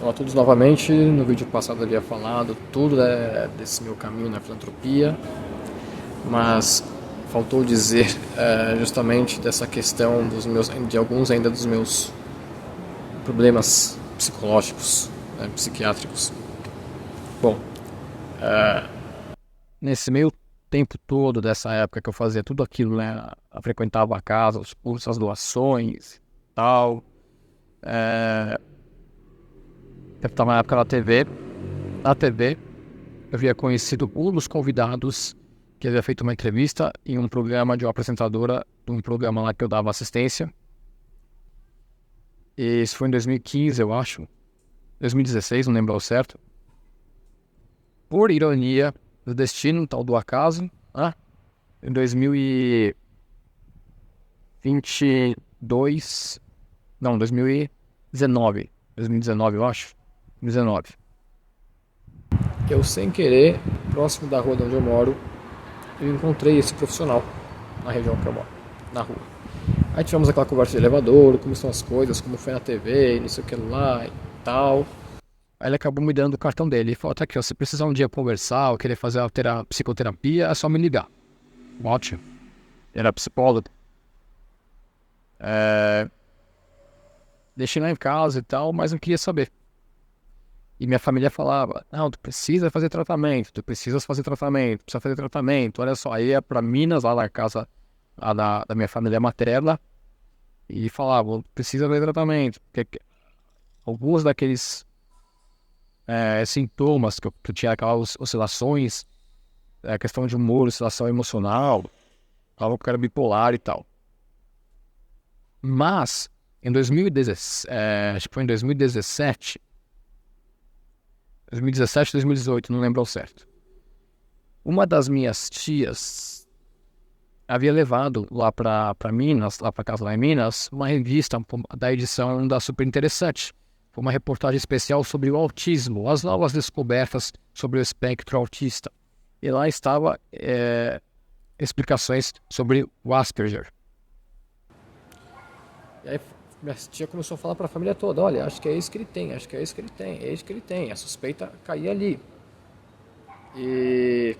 Olá a todos novamente. No vídeo passado eu havia falado tudo desse meu caminho na filantropia, mas faltou dizer justamente dessa questão de alguns ainda dos meus problemas psicológicos, psiquiátricos. Bom, nesse meio tempo todo dessa época que eu fazia tudo aquilo, né, eu frequentava a casa, os cursos, as doações, e tal. Eu estava na época na TV eu havia conhecido um dos convidados que havia feito uma entrevista em um programa de uma apresentadora de um programa lá que eu dava assistência. E isso foi em 2015, eu acho. 2016, não lembro ao certo. Por ironia do destino, tal do acaso, em 2022, não, 2019. 2019, eu acho. 2019. Eu, sem querer, próximo da rua de onde eu moro, eu encontrei esse profissional na região que eu moro, na rua. Aí tivemos aquela conversa de elevador, como estão as coisas, como foi na TV, não sei o que lá e tal. Aí ele acabou me dando o cartão dele. Ele falou, tá aqui, ó, se precisar um dia conversar ou querer fazer a psicoterapia, é só me ligar. Ótimo. Ele era psicólogo. Deixei lá em casa e tal, mas não queria saber. E minha família falava, não, tu precisa fazer tratamento, precisa fazer tratamento. Olha só, aí ia pra Minas, lá na casa lá da minha família materna, e falavam, precisa fazer tratamento. Porque alguns daqueles sintomas que eu tinha aquelas oscilações, questão de humor, oscilação emocional, falavam que eu era bipolar e tal. Mas, em 2017, acho que foi em 2017, 2018, não lembro ao certo. Uma das minhas tias havia levado lá para Minas, lá para casa lá em Minas, uma revista da edição da Super Interessante. Foi uma reportagem especial sobre o autismo, as novas descobertas sobre o espectro autista. E lá estava explicações sobre o Asperger. E aí minha tia começou a falar para a família toda, olha, acho que é isso que ele tem, acho que é isso que ele tem, é isso que ele tem. A suspeita caía ali. E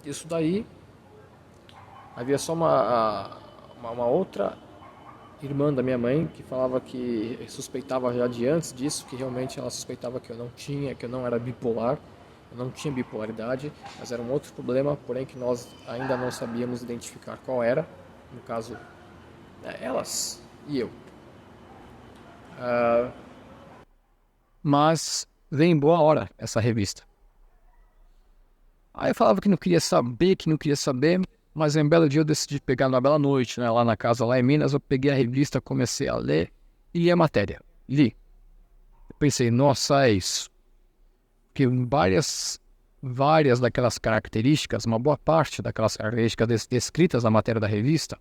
isso daí, havia só uma outra irmã da minha mãe que falava que suspeitava já de antes disso, que realmente ela suspeitava que eu não tinha, que eu não era bipolar, eu não tinha bipolaridade, mas era um outro problema, porém que nós ainda não sabíamos identificar qual era, no caso, elas e eu. Mas veio em boa hora essa revista. Aí eu falava que não queria saber, mas em um belo dia eu decidi pegar numa bela noite, né, lá na casa, lá em Minas, eu peguei a revista, comecei a ler e li a matéria. Li. Eu pensei, nossa, é isso. Porque várias daquelas características, uma boa parte daquelas características descritas na matéria da revista,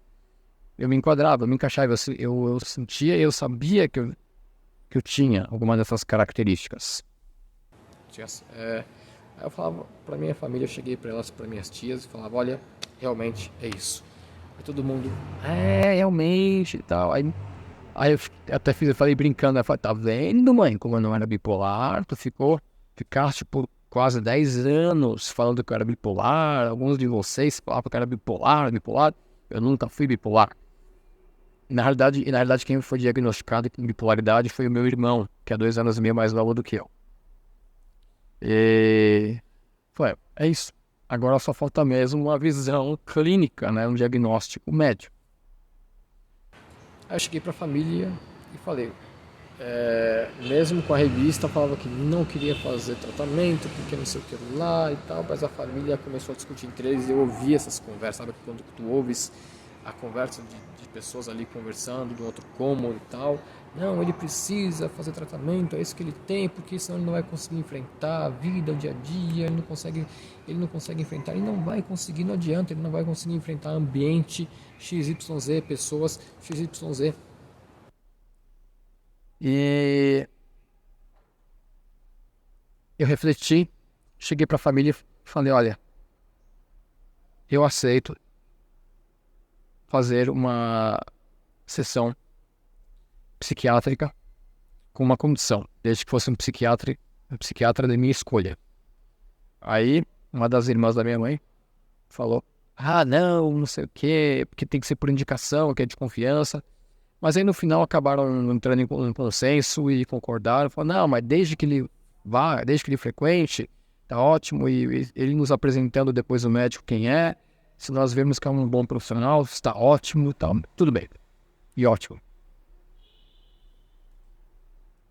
eu me enquadrava, eu me encaixava, eu sentia, eu sabia que eu tinha alguma dessas características. Aí eu falava pra minha família, eu cheguei pra elas, pra minhas tias, e falava, olha, realmente é isso. Aí todo mundo, realmente e tal. Aí eu falei brincando, eu falei, tá vendo, mãe, como eu não era bipolar, ficaste por quase 10 anos falando que eu era bipolar, alguns de vocês falavam que eu era bipolar, eu nunca fui bipolar. Na realidade, quem foi diagnosticado com bipolaridade foi o meu irmão, que é 2 anos e meio mais novo do que eu. E é isso. Agora só falta mesmo uma visão clínica, né? Um diagnóstico médico. Aí eu cheguei pra família e falei, mesmo com a revista, falava que não queria fazer tratamento, porque não sei o que lá e tal, mas a família começou a discutir entre eles e eu ouvi essas conversas, sabe? Quando tu ouves a conversa de pessoas ali conversando do outro cômodo e tal. Não, ele precisa fazer tratamento, é isso que ele tem, porque senão ele não vai conseguir enfrentar a vida, o dia a dia, ele não consegue enfrentar, ele não vai conseguir, não adianta, ele não vai conseguir enfrentar ambiente XYZ, pessoas XYZ. E eu refleti, cheguei para a família e falei, olha, eu aceito fazer uma sessão psiquiátrica com uma condição, desde que fosse um psiquiatra de minha escolha. Aí, uma das irmãs da minha mãe falou, não sei o quê, porque tem que ser por indicação, que é de confiança. Mas aí no final acabaram entrando em consenso e concordaram. Falaram, não, mas desde que ele vá, desde que ele frequente, tá ótimo. E ele nos apresentando depois o médico quem é. Se nós vemos que é um bom profissional, está ótimo, tá, tudo bem. E ótimo.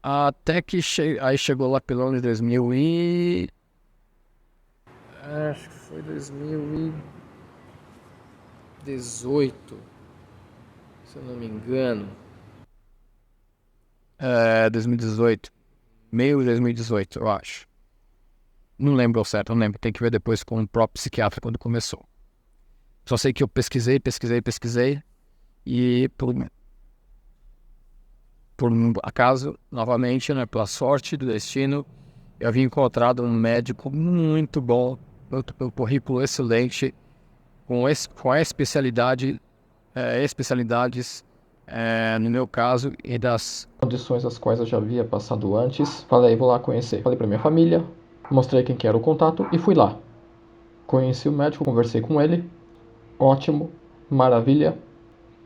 Até que aí chegou lá pelo ano de 2000 e... Acho que foi 2018, se eu não me engano. 2018. Meio de 2018, eu acho. Não lembro ao certo, não lembro. Tem que ver depois com o próprio psiquiatra quando começou. Só sei que eu pesquisei. E por um acaso, novamente, né, pela sorte do destino, eu havia encontrado um médico muito bom, pelo currículo excelente, com a especialidades, no meu caso, e das condições às quais eu já havia passado antes. Falei, vou lá conhecer. Falei pra minha família, mostrei quem que era o contato e fui lá. Conheci o médico, conversei com ele. Ótimo, maravilha,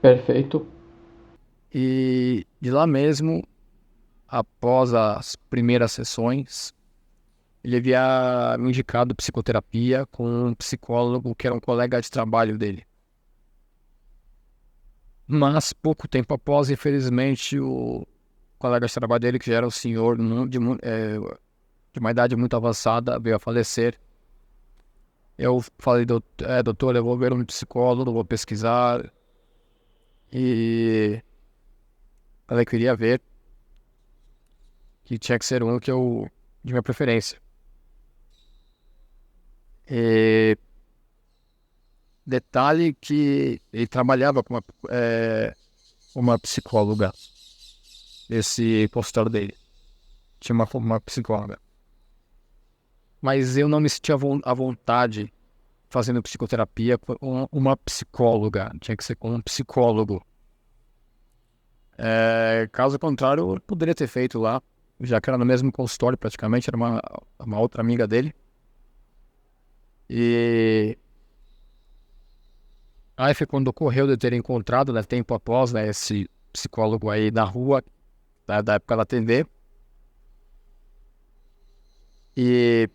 perfeito. E de lá mesmo, após as primeiras sessões, ele havia me indicado psicoterapia com um psicólogo que era um colega de trabalho dele. Mas pouco tempo após, infelizmente, o colega de trabalho dele, que já era um senhor de uma idade muito avançada, veio a falecer. Eu falei, doutor, eu vou ver um psicólogo, vou pesquisar. E falei que queria ver, que tinha que ser um de minha preferência. E detalhe que ele trabalhava com uma psicóloga, esse consultório dele. Tinha uma psicóloga. Mas eu não me sentia à vontade fazendo psicoterapia com uma psicóloga. Tinha que ser com um psicólogo. Caso contrário, eu poderia ter feito lá, já que era no mesmo consultório praticamente, era uma outra amiga dele. E aí foi quando ocorreu de eu ter encontrado, né, tempo após, né, esse psicólogo aí na rua, da época da TV. E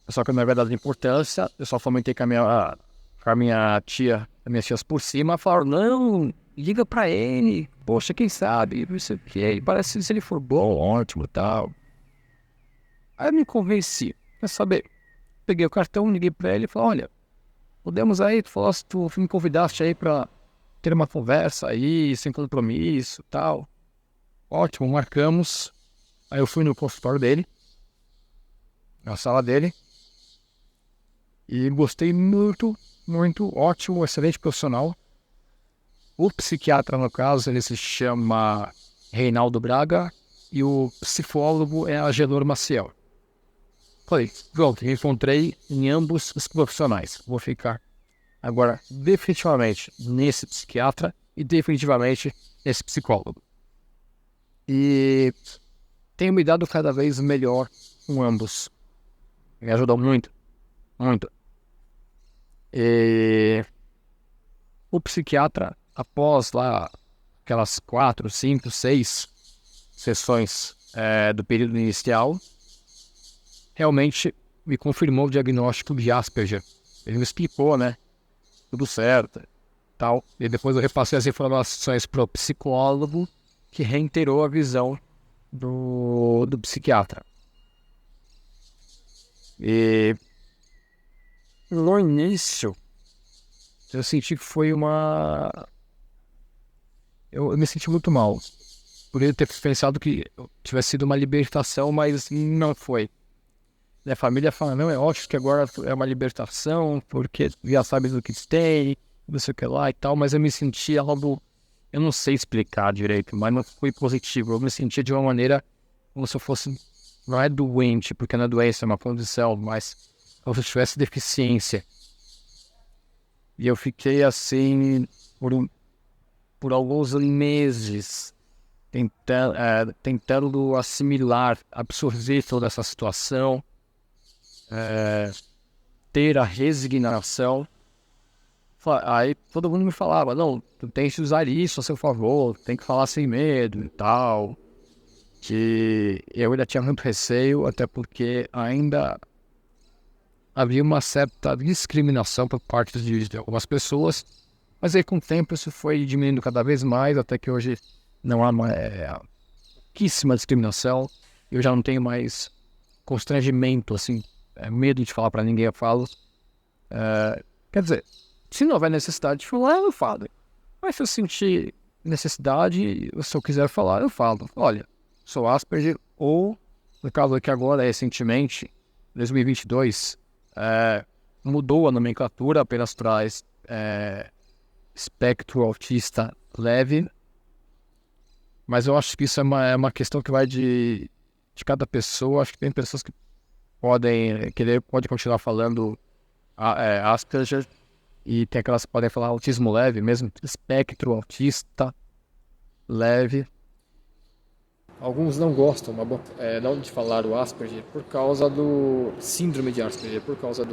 só que não é verdade de importância, eu só comentei com a minha tia, as minhas tias por cima, falaram, não, liga pra ele, poxa, quem sabe, não sei o que, parece que se ele for bom, ótimo e tal. Aí eu me convenci, quer saber, peguei o cartão, liguei pra ele e falei, olha, podemos aí, tu me convidaste aí pra ter uma conversa aí, sem compromisso e tal. Ótimo, marcamos. Aí eu fui no consultório dele, na sala dele, e gostei muito, muito, ótimo, excelente profissional. O psiquiatra, no caso, ele se chama Reinaldo Braga, e o psicólogo é Agenor Maciel. Falei, pronto, encontrei em ambos os profissionais. Vou ficar agora definitivamente nesse psiquiatra e definitivamente nesse psicólogo. E tenho me dado cada vez melhor com ambos. Me ajudam muito, muito. E o psiquiatra, após lá aquelas 4, 5, 6 sessões do período inicial, realmente me confirmou o diagnóstico de Asperger. Ele me explicou, né? Tudo certo, tal. E depois eu repassei as informações pro psicólogo, que reiterou a visão do psiquiatra. E no início, eu senti que foi eu me senti muito mal. Poderia ter pensado que tivesse sido uma libertação, mas não foi. Minha família fala, não, é ótimo que agora é uma libertação, porque já sabe do que tem, não sei o que lá e tal, mas eu me sentia algo, eu não sei explicar direito, mas não foi positivo. Eu me sentia de uma maneira como se eu fosse, não é doente, porque não é doença, é uma condição, mas como se eu tivesse deficiência. E eu fiquei assim por alguns meses tentando assimilar, absorver toda essa situação, ter a resignação. Aí todo mundo me falava, não, tu tem que usar isso a seu favor, tem que falar sem medo e tal. Que eu ainda tinha muito receio, até porque ainda havia uma certa discriminação por parte de algumas pessoas. Mas aí com o tempo isso foi diminuindo cada vez mais, até que hoje não há pouquíssima discriminação. Eu já não tenho mais constrangimento, assim, medo de falar para ninguém, eu falo. Quer dizer, se não houver necessidade de falar, eu falo. Mas se eu sentir necessidade, se eu quiser falar, eu falo. Olha, sou Asperger, ou, no caso aqui agora, recentemente, 2022, mudou a nomenclatura apenas para espectro autista leve. Mas eu acho que isso é uma questão que vai de cada pessoa. Acho que tem pessoas que podem continuar falando Asperger, e tem aquelas que podem falar autismo leve, mesmo espectro autista leve. Alguns não gostam não de falar o Asperger por causa do síndrome de Asperger, por causa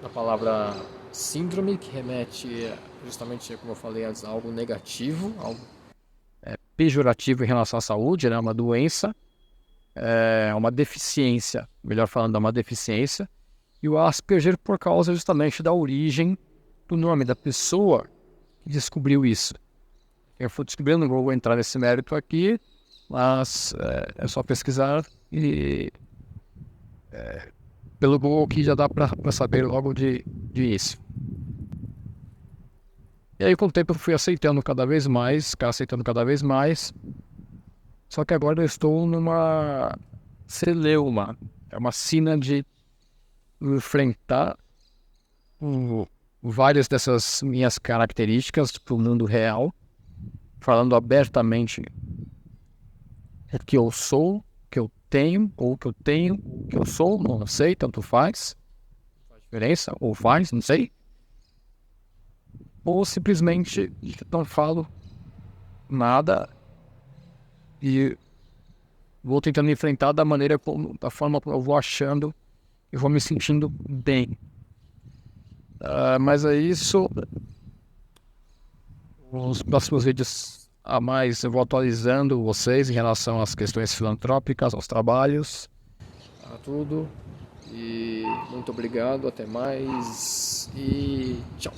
da palavra síndrome, que remete justamente, como eu falei antes, a algo negativo, algo pejorativo em relação à saúde, né? Uma doença, uma deficiência, melhor falando, é uma deficiência. E o Asperger por causa justamente da origem do nome da pessoa que descobriu isso. Eu fui descobrindo, não vou entrar nesse mérito aqui, mas é só pesquisar e pelo Google aqui já dá para saber logo de início. E aí com o tempo eu fui aceitando cada vez mais, só que agora eu estou numa celeuma, é uma sina de enfrentar várias dessas minhas características para o mundo real, falando abertamente o que eu sou, o que eu tenho, ou o que eu sou, não sei, tanto faz diferença, ou faz, não sei, ou simplesmente não falo nada e vou tentando enfrentar da forma como eu vou achando e vou me sentindo bem. Mas é isso. Os próximos vídeos a mais eu vou atualizando vocês em relação às questões filantrópicas, aos trabalhos, a tudo. E muito obrigado, até mais e tchau.